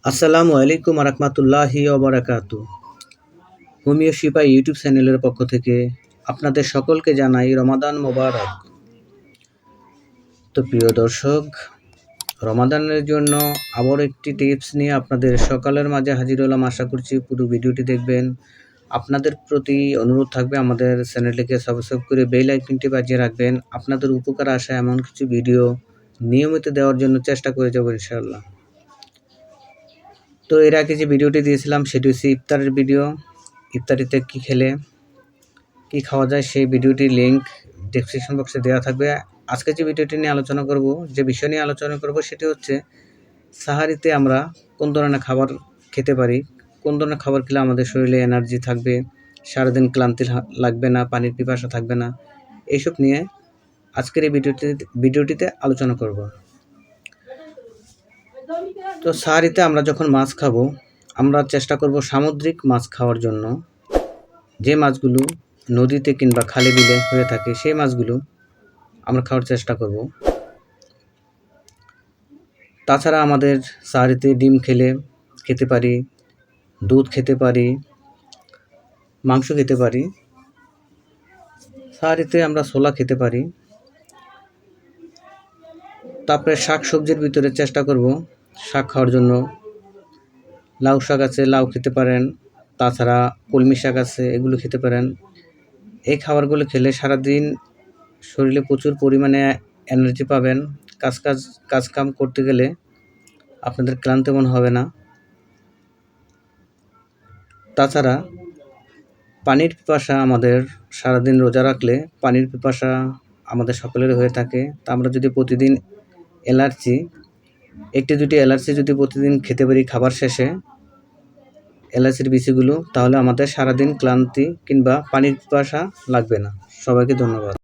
আসসালামু আলাইকুম রহমতুল্লাহি ওবরাকাতু। হোমিও শিপা ইউটিউব চ্যানেলের পক্ষ থেকে আপনাদের সকলকে জানাই রমাদান মোবারক। তো প্রিয় দর্শক, রমাদানের জন্য আবার একটি টিপস নিয়ে আপনাদের সকালের মাঝে হাজির হলাম। আশা করছি পুরো ভিডিওটি দেখবেন। আপনাদের প্রতি অনুরোধ থাকবে আমাদের চ্যানেলটিকে সাবস্ক্রাইব করে বেল আইকনটি বাজিয়ে রাখবেন। আপনাদের উপকার আসা এমন কিছু ভিডিও নিয়মিত দেওয়ার জন্য চেষ্টা করে যাব ইনশাআল্লাহ। তো এর আগে যে ভিডিওটি দিয়েছিলাম সেটি হচ্ছে ইফতারের ভিডিও। ইফতারিতে কী খেলে কী খাওয়া যায় সেই ভিডিওটির লিঙ্ক ডেসক্রিপশন বক্সে দেওয়া থাকবে। আজকে যে ভিডিওটি নিয়ে আলোচনা করব, যে বিষয় নিয়ে আলোচনা করব সেটি হচ্ছে সাহারিতে আমরা কোন ধরনের খাবার খেতে পারি, কোন ধরনের খাবার খেলে আমাদের শরীরে এনার্জি থাকবে, সারাদিন ক্লান্তি লাগবে না, পানির পিপাসা থাকবে না, এইসব নিয়ে আজকের এই ভিডিওটিতে আলোচনা করব। তো সাহারিতে আমরা যখন মাছ খাবো, আমরা চেষ্টা করব সামুদ্রিক মাছ খাওয়ার জন্য। যে মাছগুলো নদীতে কিংবা খালে বিলে হয়ে থাকে সেই মাছগুলো আমরা খাওয়ার চেষ্টা করব। তাছাড়া আমাদের সাহারিতে ডিম খেতে পারি, দুধ খেতে পারি, মাংস খেতে পারি। সাহারিতে আমরা ছোলা খেতে পারি। তারপরে শাক সবজির ভিতরে চেষ্টা করব শাক খাওয়ার জন্য। লাউ শাক আছে, লাউ খেতে পারেন। তাছাড়া কলমি শাক আছে, এগুলো খেতে পারেন। এই খাবারগুলো খেলে সারাদিন শরীরে প্রচুর পরিমাণে এনার্জি পাবেন। কাজ কাম করতে গেলে আপনাদের ক্লান্ত মনে হবে না। তাছাড়া পানির পিপাসা, আমাদের সারাদিন রোজা রাখলে পানির পিপাসা আমাদের সকলের হয়ে থাকে। তা আমরা যদি প্রতিদিন একটি দুটি এলাচি যদি প্রতিদিন খেতে পারি খাবার শেষে, এলাচির বিচিগুলো, তাহলে আমাদের সারাদিন ক্লান্তি কিংবা পানির পিপাসা লাগবে না। সবাইকে ধন্যবাদ।